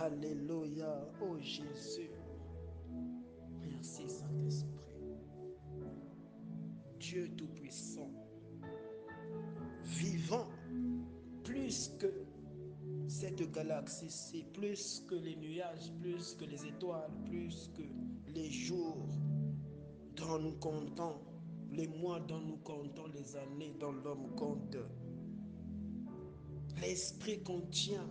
Alléluia. Oh Jésus. Merci Saint-Esprit. Dieu Tout-Puissant. Vivant. Plus que cette galaxie-ci, plus que les nuages, plus que les étoiles, plus que les jours dont nous comptons, les mois dont nous comptons, les années dont l'homme compte. L'esprit contient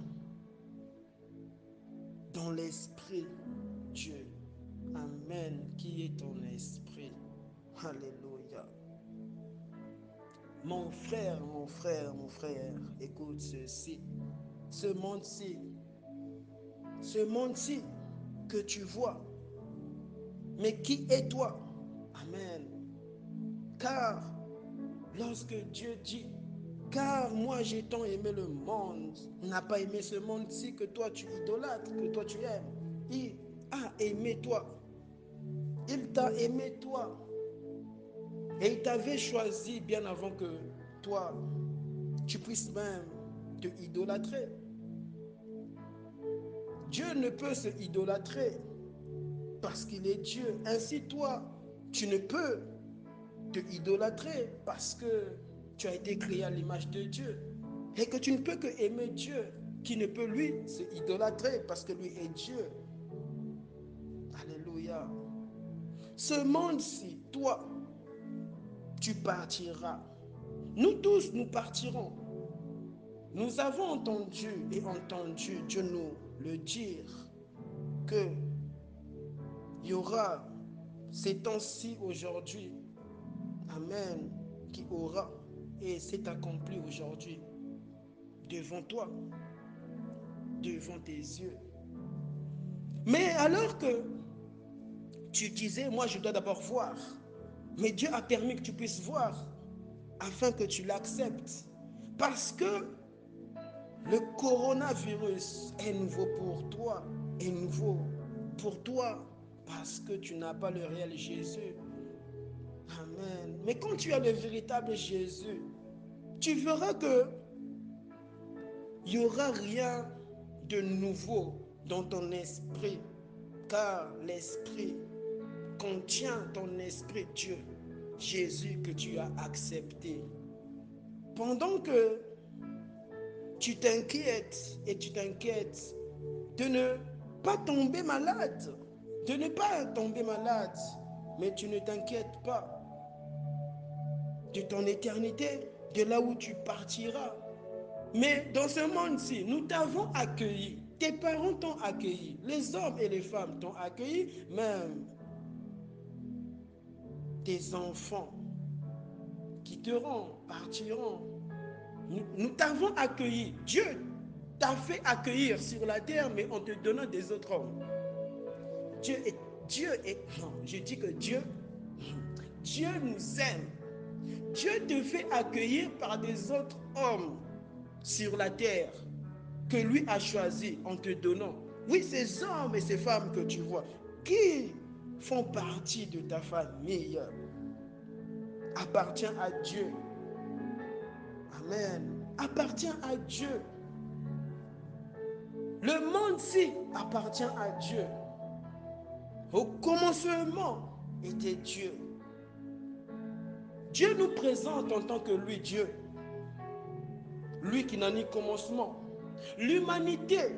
dans l'esprit Dieu. Amen. Qui est ton esprit? Alléluia. Mon frère, mon frère, mon frère, écoute ceci. Ce monde-ci que tu vois, mais qui est toi? Amen. Car lorsque Dieu dit, car moi j'ai tant aimé le monde, il n'a pas aimé ce monde-ci que toi tu idolâtres, que toi tu aimes. Il a aimé toi. Il t'a aimé toi. Et il t'avait choisi bien avant que toi, tu puisses même te idolâtrer. Dieu ne peut se idolâtrer parce qu'il est Dieu. Ainsi toi, tu ne peux te idolâtrer parce que tu as été créé à l'image de Dieu. Et que tu ne peux que aimer Dieu qui ne peut lui se idolâtrer parce que lui est Dieu. Alléluia. Ce monde-ci, toi, tu partiras. Nous tous, nous partirons. Nous avons entendu et entendu Dieu nous le dire que il y aura ces temps-ci aujourd'hui, amen, qui aura et c'est accompli aujourd'hui devant toi, devant tes yeux. Mais alors que tu disais, moi je dois d'abord voir, mais Dieu a permis que tu puisses voir afin que tu l'acceptes. Parce que le coronavirus est nouveau pour toi, est nouveau pour toi, parce que tu n'as pas le réel Jésus. Amen. Mais quand tu as le véritable Jésus, tu verras que il n'y aura rien de nouveau dans ton esprit, car l'esprit contient ton esprit Dieu, Jésus que tu as accepté. Pendant que tu t'inquiètes et tu t'inquiètes de ne pas tomber malade, de ne pas tomber malade, mais tu ne t'inquiètes pas de ton éternité, de là où tu partiras. Mais dans ce monde-ci, nous t'avons accueilli, tes parents t'ont accueilli, les hommes et les femmes t'ont accueilli, même tes enfants quitteront, partiront. Nous t'avons accueilli. Dieu t'a fait accueillir sur la terre, mais en te donnant des autres hommes. Dieu est, non, je dis que Dieu nous aime. Dieu te fait accueillir par des autres hommes sur la terre que lui a choisi en te donnant. Oui, ces hommes et ces femmes que tu vois, qui font partie de ta famille, appartient à Dieu. Amen. Appartient à Dieu. Le monde-ci appartient à Dieu. Au commencement était Dieu. Dieu nous présente en tant que lui, Dieu. Lui qui n'a ni commencement. L'humanité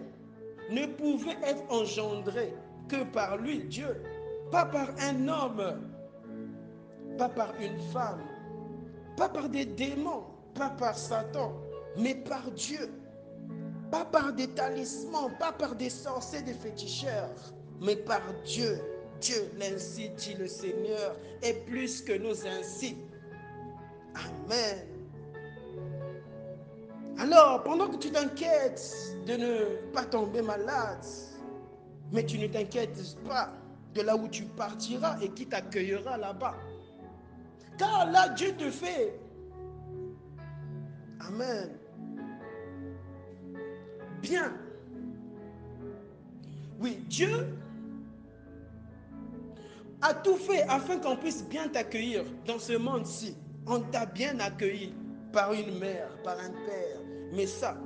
ne pouvait être engendrée que par lui, Dieu. Pas par un homme, pas par une femme, pas par des démons, pas par Satan, mais par Dieu. Pas par des talismans, pas par des sorciers, des féticheurs, mais par Dieu. Dieu, l'ainsi dit le Seigneur, est plus que nous ainsi. Amen. Alors, pendant que tu t'inquiètes de ne pas tomber malade, mais tu ne t'inquiètes pas de là où tu partiras et qui t'accueillera là-bas. Car là, Dieu te fait. Amen. Bien. Oui, Dieu a tout fait afin qu'on puisse bien t'accueillir dans ce monde-ci. On t'a bien accueilli par une mère, par un père. Mais ça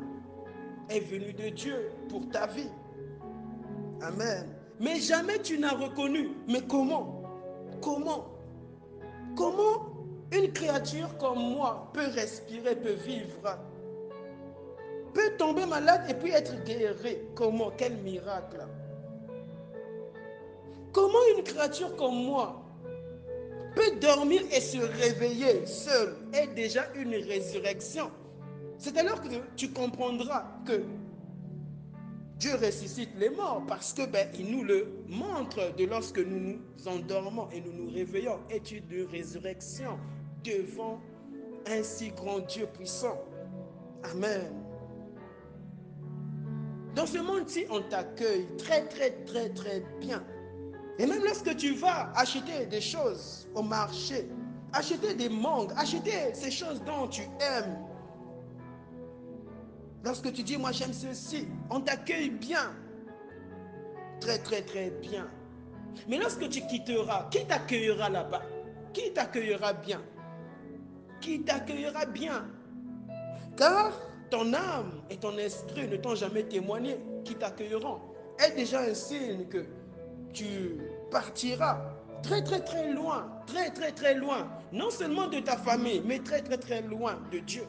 est venu de Dieu pour ta vie. Amen. Mais jamais tu n'as reconnu. Mais comment? Comment? Comment une créature comme moi peut respirer, peut vivre, peut tomber malade et puis être guéri? Comment? Quel miracle! Comment une créature comme moi peut dormir et se réveiller seul est déjà une résurrection? C'est alors que tu comprendras que Dieu ressuscite les morts parce que il nous le montre de lorsque nous nous endormons et nous nous réveillons est une résurrection devant un si grand Dieu puissant. Amen. Dans ce monde-ci, on t'accueille très bien. Et même lorsque tu vas acheter des choses au marché, acheter des mangues, acheter ces choses dont tu aimes, lorsque tu dis, moi j'aime ceci, on t'accueille bien. Très bien. Mais lorsque tu quitteras, qui t'accueillera là-bas? Qui t'accueillera bien? Qui t'accueillera bien? Car ton âme et ton esprit ne t'ont jamais témoigné qui t'accueilleront. Est déjà un signe que tu partiras très loin, très loin. Non seulement de ta famille, mais très loin de Dieu.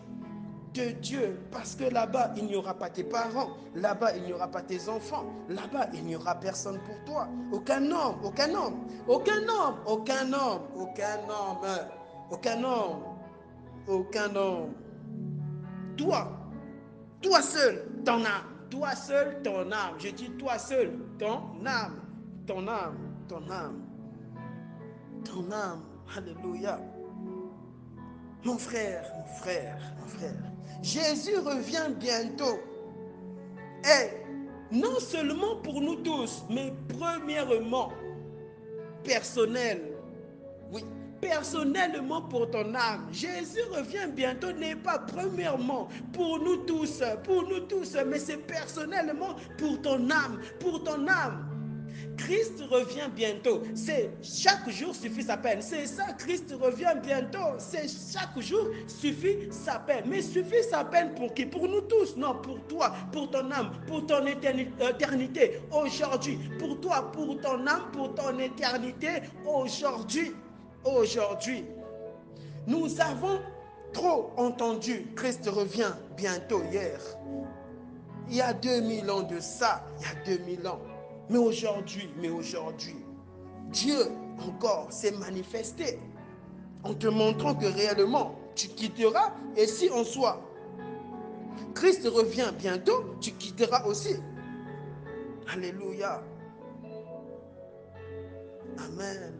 De Dieu, parce que là-bas, il n'y aura pas tes parents, là-bas, il n'y aura pas tes enfants, là-bas, il n'y aura personne pour toi. Aucun homme, aucun homme, aucun homme, aucun homme, aucun homme, aucun homme, aucun homme. Toi seul, ton âme, toi seul, ton âme. Je dis toi seul, ton âme, ton âme, ton âme, ton âme. Alléluia. Mon frère, mon frère, mon frère. Jésus revient bientôt. Et non seulement pour nous tous, mais premièrement, personnel. Oui, personnellement pour ton âme. Jésus revient bientôt n'est pas premièrement pour nous tous, mais c'est personnellement pour ton âme, pour ton âme. Christ revient bientôt. C'est chaque jour suffit sa peine. C'est ça, Christ revient bientôt. C'est chaque jour suffit sa peine. Mais suffit sa peine pour qui? Pour nous tous. Non, pour toi, pour ton âme, pour ton éternité aujourd'hui. Pour toi, pour ton âme, pour ton éternité aujourd'hui. Aujourd'hui. Nous avons trop entendu. Christ revient bientôt hier. Il y a 2000 ans de ça. Il y a 2000 ans. Mais aujourd'hui, Dieu encore s'est manifesté en te montrant que réellement tu quitteras et si en soi Christ revient bientôt, tu quitteras aussi. Alléluia. Amen.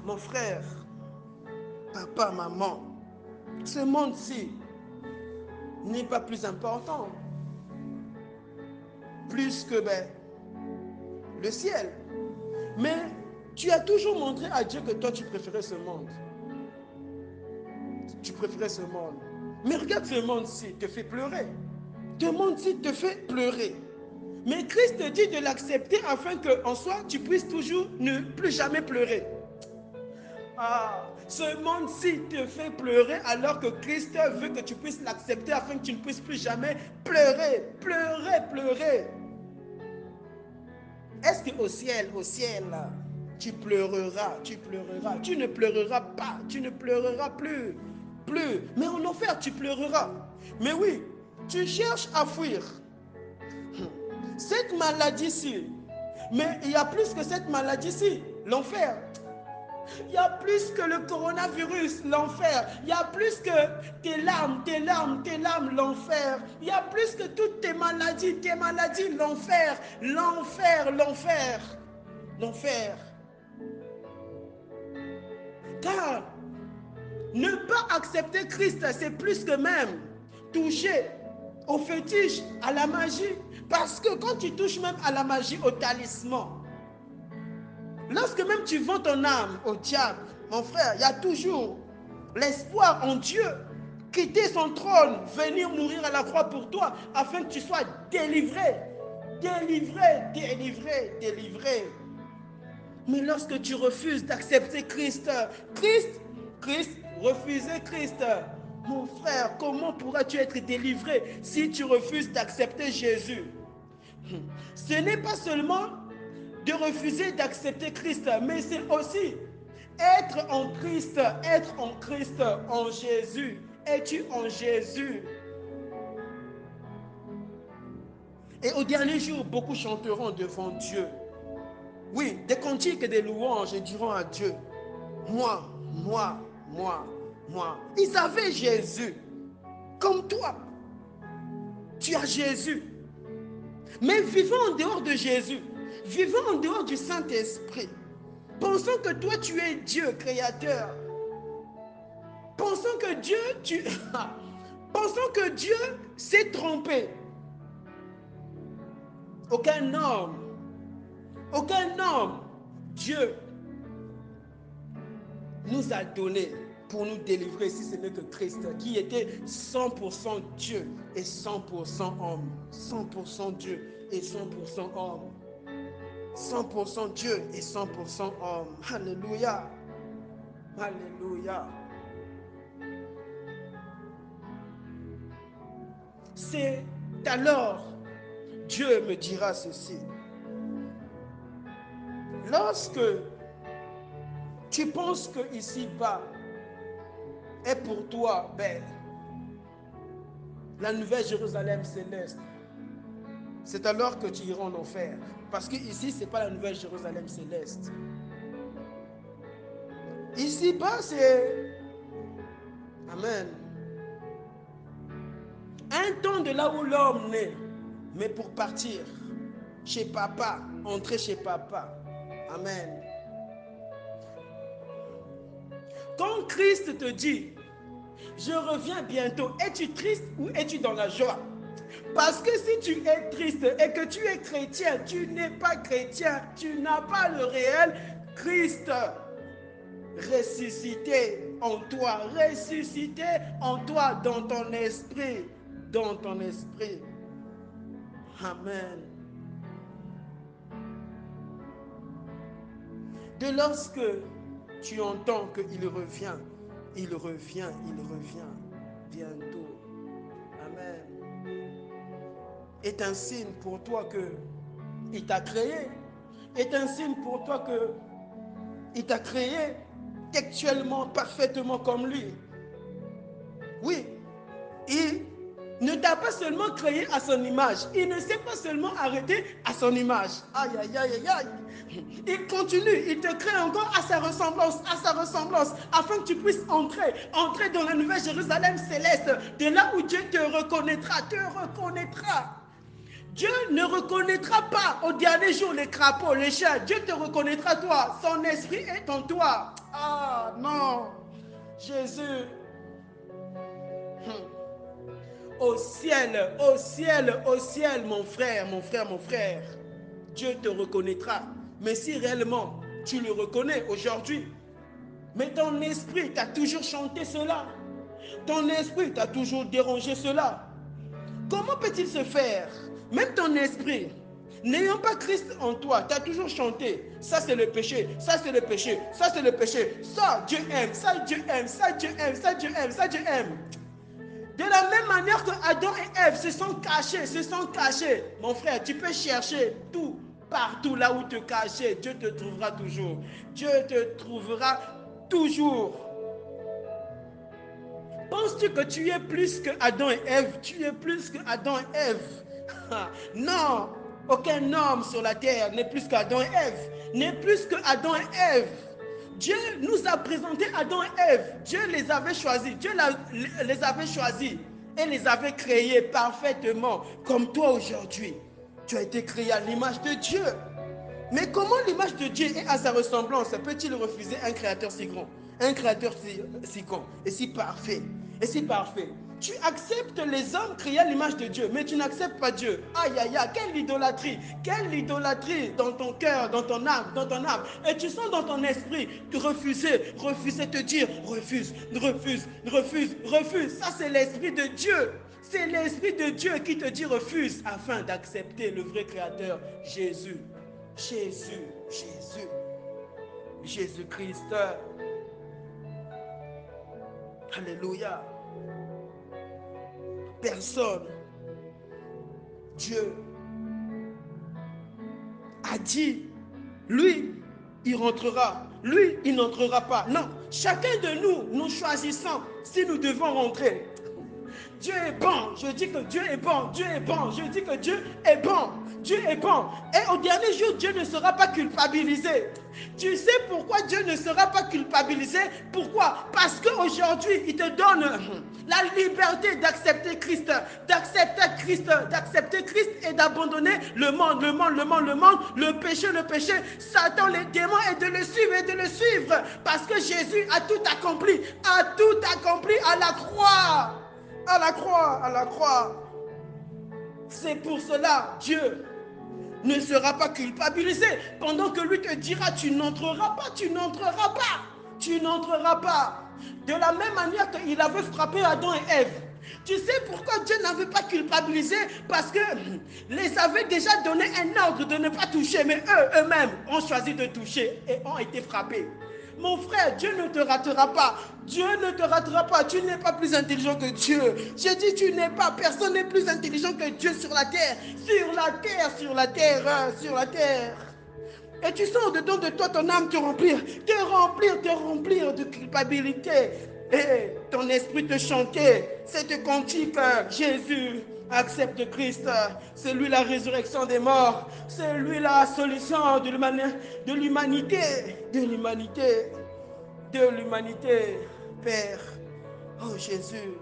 Mon frère, papa, maman, ce monde-ci n'est pas plus important. Plus que le ciel. Mais tu as toujours montré à Dieu que toi tu préférais ce monde. Tu préférais ce monde. Mais regarde, ce monde-ci te fait pleurer. Ce monde-ci te fait pleurer. Mais Christ te dit de l'accepter afin qu'en soi tu puisses toujours ne plus jamais pleurer. Ah, ce monde-ci te fait pleurer alors que Christ veut que tu puisses l'accepter afin que tu ne puisses plus jamais pleurer. Pleurer. Est-ce qu'au ciel, tu pleureras, tu ne pleureras pas, tu ne pleureras plus. Mais en enfer, tu pleureras. Mais oui, tu cherches à fuir cette maladie-ci. Mais il y a plus que cette maladie-ci, l'enfer. Il y a plus que le coronavirus, l'enfer. Il y a plus que tes larmes, l'enfer. Il y a plus que toutes tes maladies, l'enfer. Car ne pas accepter Christ, c'est plus que même toucher au fétiche, à la magie. Parce que quand tu touches même à la magie, au talisman, lorsque même tu vends ton âme au diable, mon frère, il y a toujours l'espoir en Dieu. Quitter son trône, venir mourir à la croix pour toi, afin que tu sois délivré. Mais lorsque tu refuses d'accepter Christ, refuser Christ, mon frère, comment pourras-tu être délivré si tu refuses d'accepter Jésus? Ce n'est pas seulement de refuser d'accepter Christ, mais c'est aussi être en Christ, en Jésus. Es-tu en Jésus? Et au dernier jour, beaucoup chanteront devant Dieu. Oui, des cantiques et des louanges et diront à Dieu, moi, moi, moi, moi. Ils avaient Jésus, comme toi. Tu as Jésus. Mais vivant en dehors de Jésus, vivant en dehors du Saint-Esprit, pensant que toi tu es Dieu créateur, pensant que Dieu, pensant que Dieu s'est trompé. Aucun homme, Dieu nous a donné pour nous délivrer, si ce n'est que Christ, qui était 100% Dieu et 100% homme. 100% Dieu et 100% homme. 100% Dieu et 100% homme. Alléluia. Alléluia. C'est alors, Dieu me dira ceci. Lorsque tu penses que ici-bas est pour toi, ben, la nouvelle Jérusalem céleste, c'est alors que tu iras en enfer. Parce que ici, ce n'est pas la nouvelle Jérusalem céleste. Ici-bas, c'est... Amen. Un temps de là où l'homme naît, mais pour partir chez papa, entrer chez papa. Amen. Quand Christ te dit, je reviens bientôt, es-tu triste ou es-tu dans la joie? Parce que si tu es triste et que tu es chrétien, tu n'es pas chrétien, tu n'as pas le réel Christ ressuscité en toi, dans ton esprit, Amen. De lorsque tu entends qu'il revient, il revient bientôt. Amen. Est un signe pour toi que il t'a créé. Est un signe pour toi que il t'a créé textuellement, parfaitement comme lui. Oui, il ne t'a pas seulement créé à son image. Il ne s'est pas seulement arrêté à son image. Aïe, aïe, aïe, aïe, aïe. Il continue, il te crée encore à sa ressemblance, afin que tu puisses entrer dans la nouvelle Jérusalem céleste, de là où Dieu te reconnaîtra. Dieu ne reconnaîtra pas au dernier jour les crapauds, les chiens. Dieu te reconnaîtra toi. Son esprit est en toi. Ah non, Jésus. Au ciel, mon frère. Dieu te reconnaîtra. Mais si réellement tu le reconnais aujourd'hui, mais ton esprit t'a toujours chanté cela. Ton esprit t'a toujours dérangé cela. Comment peut-il se faire? Même ton esprit, n'ayant pas Christ en toi, t'as toujours chanté. Ça c'est le péché, ça c'est le péché, ça c'est le péché. Ça Dieu aime, ça Dieu aime, ça Dieu aime, ça Dieu aime, ça Dieu aime. De la même manière que Adam et Ève se sont cachés. Mon frère, tu peux chercher tout, partout là où te cacher. Dieu te trouvera toujours. Dieu te trouvera toujours. Penses-tu que tu es plus que Adam et Ève? Tu es plus que Adam et Ève. Non, aucun homme sur la terre n'est plus qu'Adam et Ève. N'est plus que Adam et Ève. Dieu nous a présenté Adam et Ève. Dieu les avait choisis. Dieu les avait choisis et les avait créés parfaitement. Comme toi aujourd'hui. Tu as été créé à l'image de Dieu. Mais comment l'image de Dieu est à sa ressemblance peut-il refuser un créateur si grand? Un créateur si grand et si parfait. Tu acceptes les hommes créés à l'image de Dieu, mais tu n'acceptes pas Dieu. Aïe, aïe, aïe, quelle idolâtrie dans ton cœur, dans ton âme. Et tu sens dans ton esprit te refuser, te dire, refuse. Ça, c'est l'esprit de Dieu. C'est l'esprit de Dieu qui te dit refuse afin d'accepter le vrai créateur, Jésus. Jésus-Christ. Alléluia. Personne, Dieu, a dit, lui, il rentrera. Lui, il n'entrera pas. Non, chacun de nous, nous choisissons si nous devons rentrer. Dieu est bon. Je dis que Dieu est bon. Dieu est bon. Je dis que Dieu est bon. Dieu est bon. Et au dernier jour, Dieu ne sera pas culpabilisé. Tu sais pourquoi Dieu ne sera pas culpabilisé? Pourquoi? Parce qu'aujourd'hui, il te donne la liberté d'accepter Christ, d'accepter Christ et d'abandonner le monde, le péché, Satan, les démons, et de le suivre, parce que Jésus a tout accompli à la croix. À la croix. C'est pour cela, Dieu ne sera pas culpabilisé. Pendant que lui te dira, tu n'entreras pas. De la même manière qu'il avait frappé Adam et Ève. Tu sais pourquoi Dieu n'avait pas culpabilisé? Parce que les avait déjà donné un ordre de ne pas toucher. Mais eux-mêmes ont choisi de toucher et ont été frappés. Mon frère, Dieu ne te ratera pas. Dieu ne te ratera pas. Tu n'es pas plus intelligent que Dieu. J'ai dit tu n'es pas. Personne n'est plus intelligent que Dieu sur la terre. Sur la terre. Et tu sens au-dedans de toi ton âme te remplir de culpabilité. Et ton esprit te chanter cette cantique. Jésus accepte Christ. C'est lui la résurrection des morts. C'est lui la solution de l'humanité. Père. Oh Jésus.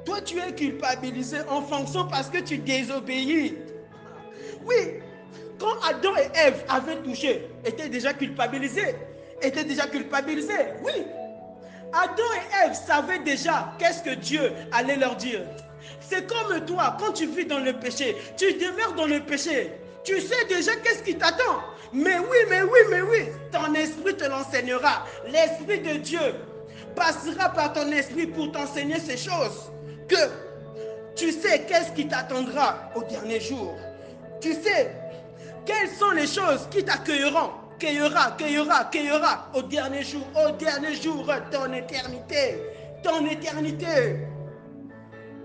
Toi tu es culpabilisé en fonction parce que tu désobéis. Oui, quand Adam et Ève avaient touché, étaient déjà culpabilisés. Oui, Adam et Ève savaient déjà qu'est-ce que Dieu allait leur dire. C'est comme toi, quand tu vis dans le péché, tu demeures dans le péché. Tu sais déjà qu'est-ce qui t'attend. Mais oui, ton esprit te l'enseignera. L'esprit de Dieu passera par ton esprit pour t'enseigner ces choses. Que tu sais qu'est-ce qui t'attendra au dernier jour. Tu sais quelles sont les choses qui t'accueilleront, cueillera au dernier jour, ton éternité.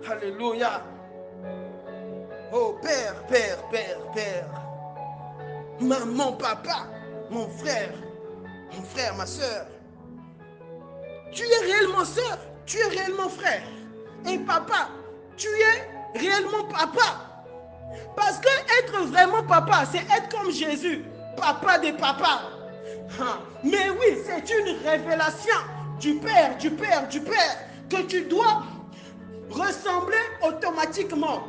Alléluia. Oh Père. Maman, papa, mon frère, ma soeur. Tu es réellement soeur, tu es réellement frère. Et papa, tu es réellement papa. Parce que être vraiment papa, c'est être comme Jésus, papa des papas. Mais oui, c'est une révélation du Père, que tu dois ressembler automatiquement,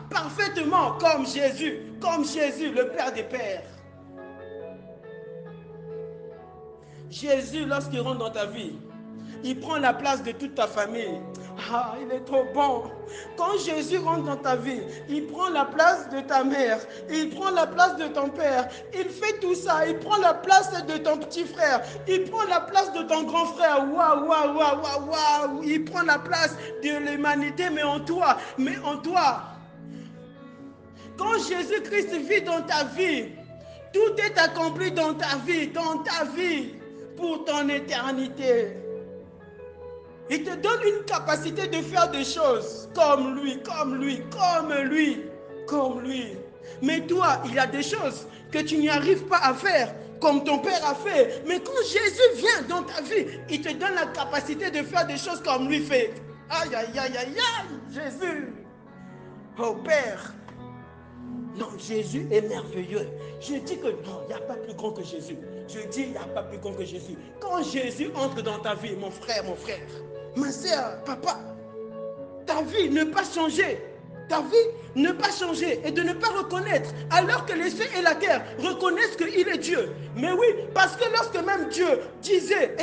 parfaitement comme Jésus, le Père des pères. Jésus, lorsqu'il rentre dans ta vie, il prend la place de toute ta famille. Ah, il est trop bon. Quand Jésus rentre dans ta vie, il prend la place de ta mère, il prend la place de ton père, il fait tout ça, il prend la place de ton petit frère, il prend la place de ton grand frère. Waouh. Il prend la place de l'humanité, mais en toi. Quand Jésus-Christ vit dans ta vie, tout est accompli dans ta vie, pour ton éternité. Il te donne une capacité de faire des choses comme lui. Mais toi, il y a des choses que tu n'y arrives pas à faire comme ton Père a fait. Mais quand Jésus vient dans ta vie, il te donne la capacité de faire des choses comme lui fait. Aïe, Jésus. Oh Père. Non, Jésus est merveilleux. Je dis que non, il n'y a pas plus grand que Jésus. Quand Jésus entre dans ta vie, mon frère, ma soeur, papa, ta vie ne pas changer. Et de ne pas reconnaître, alors que les cieux et la terre reconnaissent qu'il est Dieu. Mais oui, parce que lorsque même Dieu disait,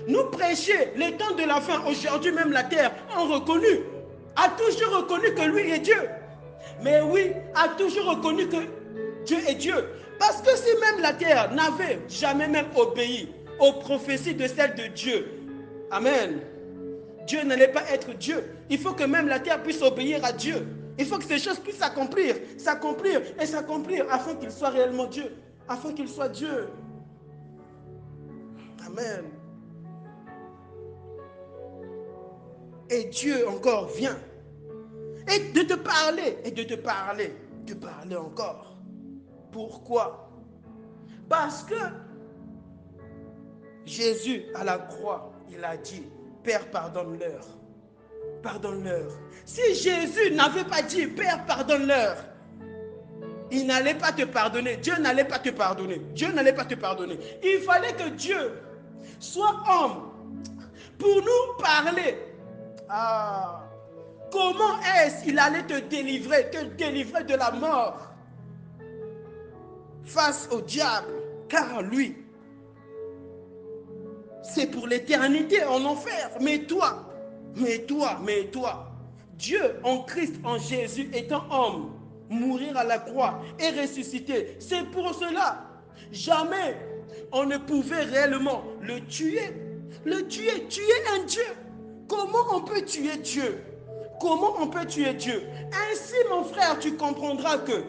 nous prêcher les temps de la fin, aujourd'hui même la terre a toujours reconnu que lui est Dieu. Mais oui, a toujours reconnu que Dieu est Dieu. Parce que si même la terre n'avait jamais même obéi aux prophéties de celles de Dieu, amen, Dieu n'allait pas être Dieu. Il faut que même la terre puisse obéir à Dieu. Il faut que ces choses puissent s'accomplir afin qu'il soit réellement Dieu, afin qu'il soit Dieu. Amen. Et Dieu encore vient. Et de te parler, et de te parler, de parler encore. Pourquoi? Parce que Jésus, à la croix, il a dit, Père, pardonne-leur. Pardonne-leur. Si Jésus n'avait pas dit, Père, pardonne-leur, il n'allait pas te pardonner. Dieu n'allait pas te pardonner. Dieu n'allait pas te pardonner. Il fallait que Dieu soit homme pour nous parler. Ah, comment est-ce qu'il allait te délivrer de la mort face au diable? Car lui, c'est pour l'éternité en enfer. Mais toi, Dieu en Christ, en Jésus, étant homme, mourir à la croix et ressusciter. C'est pour cela, jamais on ne pouvait réellement le tuer. Tu es un Dieu. Comment on peut tuer Dieu? Comment on peut tuer Dieu? Ainsi, mon frère, tu comprendras que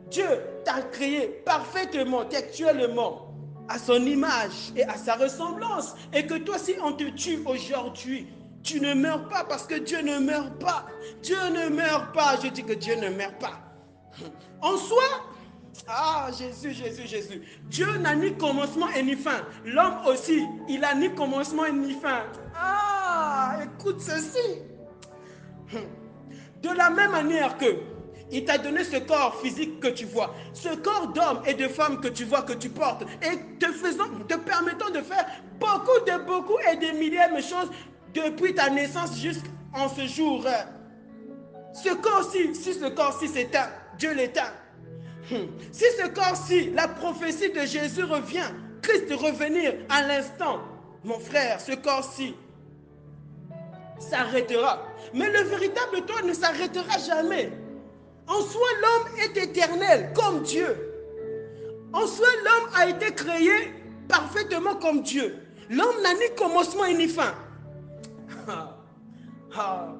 Dieu t'a créé parfaitement, textuellement, à son image et à sa ressemblance. Et que toi, si on te tue aujourd'hui, tu ne meurs pas parce que Dieu ne meurt pas. Dieu ne meurt pas. Je dis que Dieu ne meurt pas. En soi, Jésus. Dieu n'a ni commencement et ni fin. L'homme aussi, il n'a ni commencement et ni fin. Écoute ceci. De la même manière que il t'a donné ce corps physique que tu vois, ce corps d'homme et de femme que tu vois, que tu portes, et te permettant de faire beaucoup et des milliers de choses depuis ta naissance jusqu'en ce jour. Ce corps-ci, si ce corps-ci s'éteint, Dieu l'éteint. Si ce corps-ci, la prophétie de Jésus revient, Christ revenir à l'instant, mon frère, ce corps-ci s'arrêtera. Mais le véritable toi ne s'arrêtera jamais. En soi, l'homme est éternel comme Dieu. En soi, l'homme a été créé parfaitement comme Dieu. L'homme n'a ni commencement ni fin.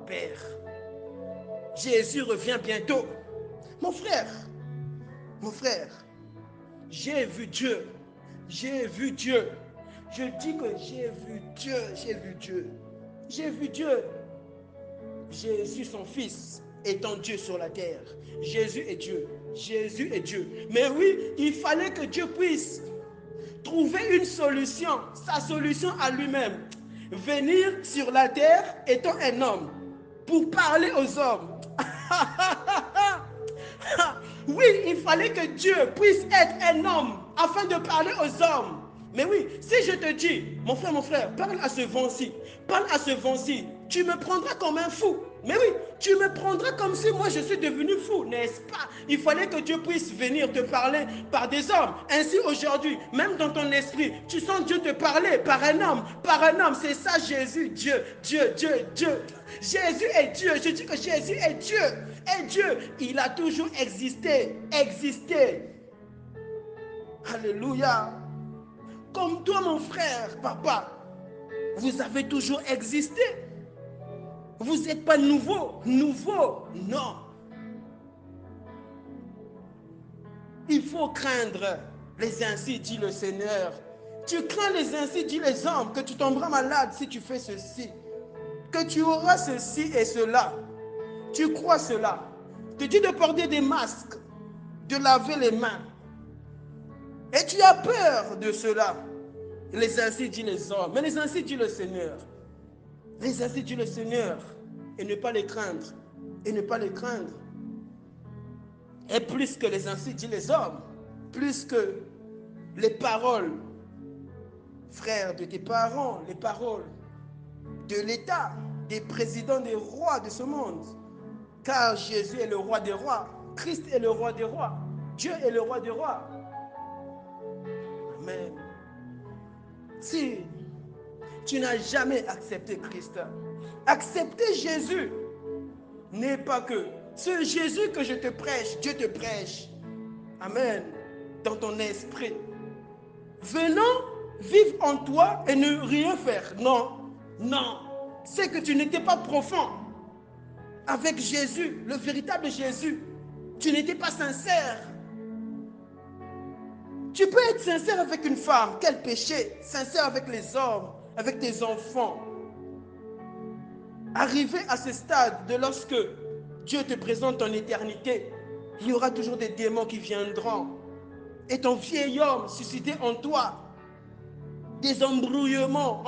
Père, Jésus revient bientôt. Mon frère, j'ai vu Dieu. Je dis que j'ai vu Dieu. Jésus, son fils, étant Dieu sur la terre. Jésus est Dieu. Mais oui, il fallait que Dieu puisse trouver une solution, sa solution à lui-même. Venir sur la terre étant un homme pour parler aux hommes. Oui, il fallait que Dieu puisse être un homme afin de parler aux hommes. Mais oui, si je te dis, mon frère, parle à ce vent-ci, tu me prendras comme un fou. Mais oui, tu me prendras comme si moi je suis devenu fou, n'est-ce pas? Il fallait que Dieu puisse venir te parler par des hommes. Ainsi aujourd'hui, même dans ton esprit, tu sens Dieu te parler par un homme. C'est ça Jésus, Dieu. Jésus est Dieu. Je dis que Jésus est Dieu. Et Dieu, il a toujours existé. Alléluia. Comme toi, mon frère, papa, vous avez toujours existé. Vous n'êtes pas nouveau, non. Il faut craindre les ainsi dit le Seigneur. Tu crains les ainsi dit les hommes, que tu tomberas malade si tu fais ceci, que tu auras ceci et cela. Tu crois cela. Tu dis de porter des masques, de laver les mains. Et tu as peur de cela. Les ainsi dit les hommes, mais les ainsi dit le Seigneur. Les ainsi dit le Seigneur. Et ne pas les craindre. Et plus que les ainsi dit les hommes, plus que les paroles, frères, de tes parents, les paroles de l'État, des présidents, des rois de ce monde. Car Jésus est le roi des rois. Christ est le roi des rois. Dieu est le roi des rois. Amen. Si tu n'as jamais accepté Christ, accepter Jésus n'est pas que ce Jésus que je te prêche, Dieu te prêche. Amen. Dans ton esprit. Venons vivre en toi et ne rien faire. Non. C'est que tu n'étais pas profond avec Jésus, le véritable Jésus. Tu n'étais pas sincère. Tu peux être sincère avec une femme, quel péché. Sincère avec les hommes, avec tes enfants. Arriver à ce stade de lorsque Dieu te présente en éternité, il y aura toujours des démons qui viendront. Et ton vieil homme suscité en toi, des embrouillements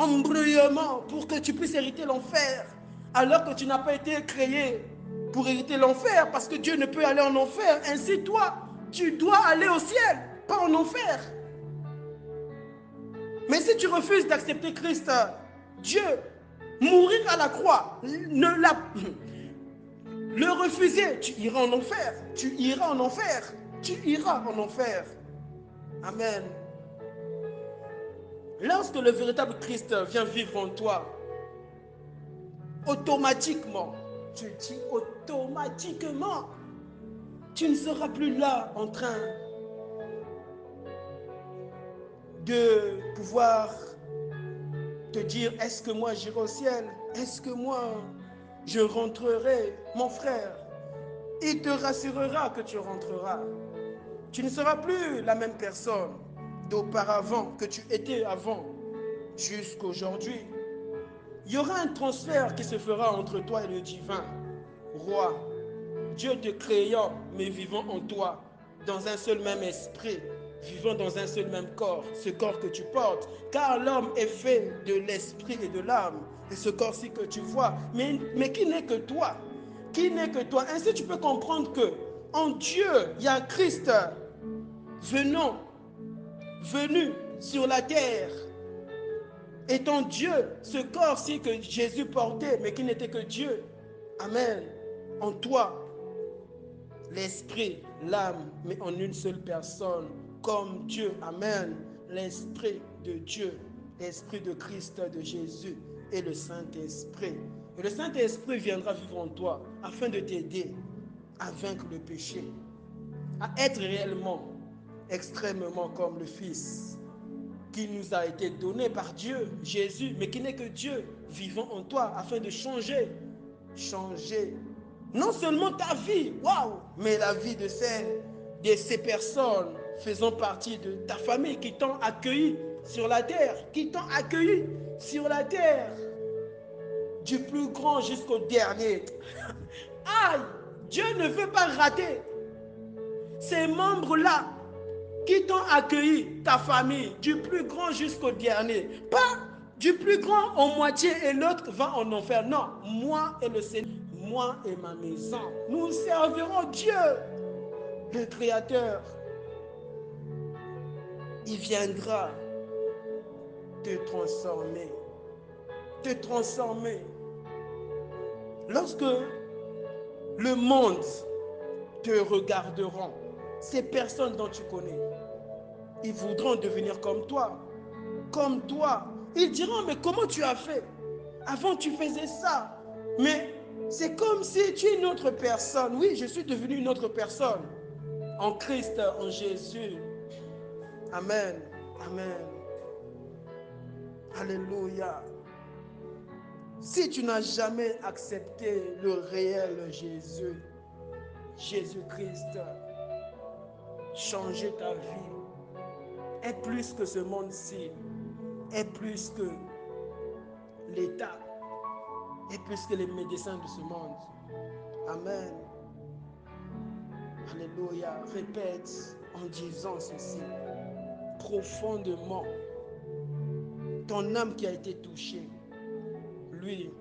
pour que tu puisses hériter l'enfer, alors que tu n'as pas été créé pour hériter l'enfer, parce que Dieu ne peut aller en enfer. Ainsi toi, tu dois aller au ciel, pas en enfer. Mais si tu refuses d'accepter Christ, Dieu, mourir à la croix, le refuser, tu iras en enfer. Tu iras en enfer. Tu iras en enfer. Amen. Lorsque le véritable Christ vient vivre en toi, automatiquement, je dis automatiquement, tu ne seras plus là en train de pouvoir te dire, est-ce que moi j'irai au ciel? Est-ce que moi je rentrerai? Mon frère, il te rassurera que tu rentreras. Tu ne seras plus la même personne d'auparavant que tu étais avant jusqu'aujourd'hui. Il y aura un transfert qui se fera entre toi et le divin roi. Dieu te créant, mais vivant en toi, dans un seul même esprit, vivant dans un seul même corps, ce corps que tu portes. Car l'homme est fait de l'esprit et de l'âme. Et ce corps-ci que tu vois, mais qui n'est que toi? Qui n'est que toi? Ainsi tu peux comprendre que en Dieu, il y a Christ venu sur la terre, étant Dieu, ce corps-ci que Jésus portait, mais qui n'était que Dieu. Amen. En toi, l'esprit, l'âme, mais en une seule personne, comme Dieu. Amen. L'esprit de Dieu, l'esprit de Christ, de Jésus et le Saint-Esprit. Et le Saint-Esprit viendra vivre en toi afin de t'aider à vaincre le péché, à être réellement, extrêmement comme le Fils qui nous a été donné par Dieu, Jésus, mais qui n'est que Dieu vivant en toi afin de changer non seulement ta vie, waouh, mais la vie de ces personnes faisant partie de ta famille qui t'ont accueilli sur la terre, du plus grand jusqu'au dernier. Aïe, Dieu ne veut pas rater ces membres-là qui t'ont accueilli, ta famille, du plus grand jusqu'au dernier. Pas du plus grand en moitié et l'autre va en enfer. Non, moi et le Seigneur, moi et ma maison, nous servirons Dieu, le Créateur. Il viendra te transformer. Te transformer. Lorsque le monde te regarderont, ces personnes dont tu connais, ils voudront devenir comme toi. Comme toi. Ils diront, mais comment tu as fait? Avant, tu faisais ça. Mais c'est comme si tu es une autre personne. Oui, je suis devenu une autre personne. En Christ, en Jésus. Amen. Amen. Alléluia. Si tu n'as jamais accepté le réel Jésus, Jésus-Christ, changer ta vie, est plus que ce monde-ci, est plus que l'État, est plus que les médecins de ce monde. Amen. Alléluia. Répète en disant ceci. Profondément, ton âme qui a été touchée, lui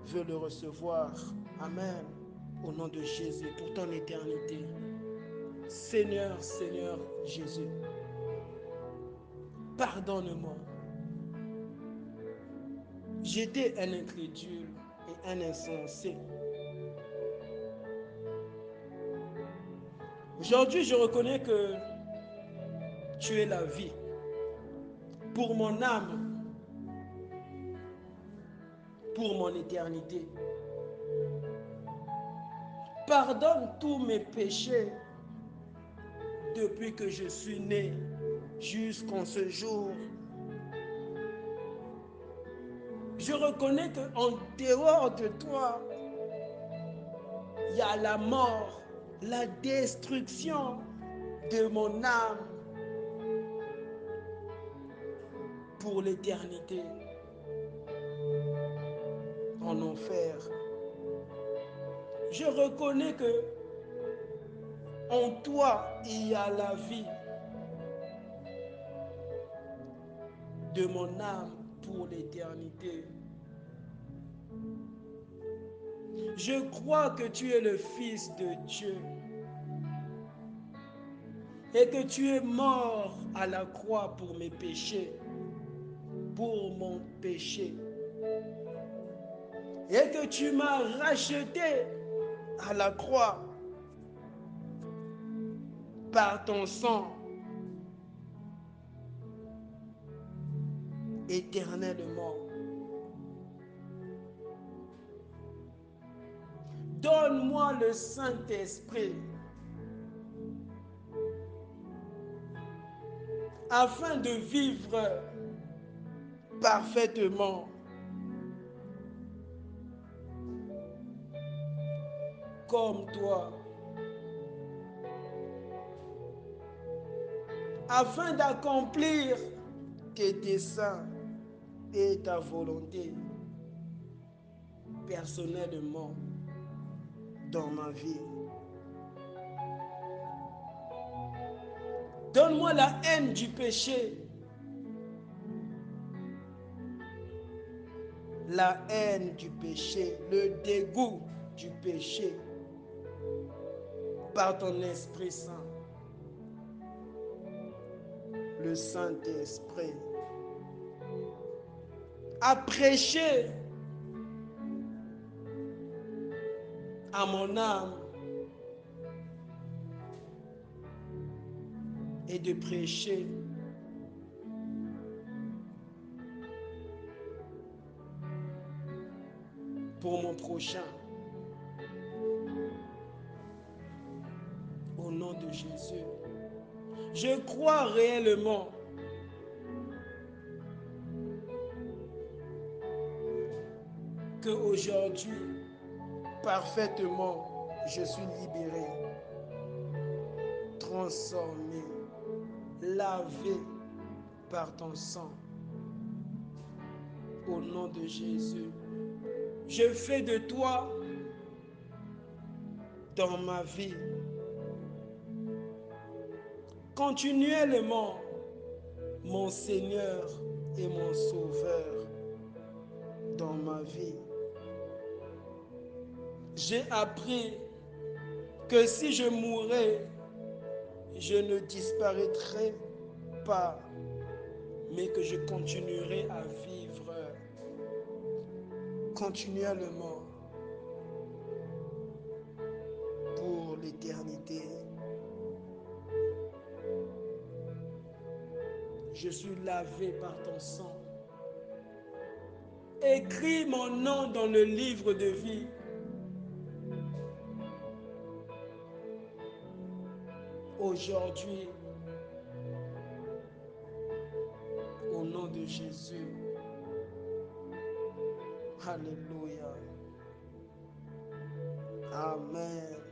veut le recevoir. Amen. Au nom de Jésus, pour ton éternité. Seigneur, Seigneur Jésus, pardonne-moi. J'étais un incrédule et un insensé. Aujourd'hui, je reconnais que tu es la vie pour mon âme, pour mon éternité. Pardonne tous mes péchés depuis que je suis né jusqu'en ce jour. Je reconnais qu'en dehors de toi, il y a la mort, la destruction de mon âme pour l'éternité en enfer. Je reconnais que en toi, il y a la vie de mon âme pour l'éternité. Je crois que tu es le Fils de Dieu et que tu es mort à la croix pour mes péchés, pour mon péché, et que tu m'as racheté à la croix par ton sang éternellement. Donne-moi le Saint-Esprit afin de vivre parfaitement comme toi, afin d'accomplir tes desseins et ta volonté personnellement dans ma vie. Donne-moi la haine du péché, la haine du péché, le dégoût du péché par ton Esprit Saint, le Saint-Esprit, à prêcher à mon âme et de prêcher pour mon prochain. Au nom de Jésus, je crois réellement qu'aujourd'hui, parfaitement, je suis libéré, transformé, lavé par ton sang. Au nom de Jésus, je fais de toi, dans ma vie, continuellement, mon Seigneur et mon Sauveur dans ma vie. J'ai appris que si je mourais, je ne disparaîtrai pas, mais que je continuerai à vivre continuellement pour l'éternité. Je suis lavé par ton sang. Écris mon nom dans le livre de vie. Aujourd'hui, au nom de Jésus. Alléluia. Amen.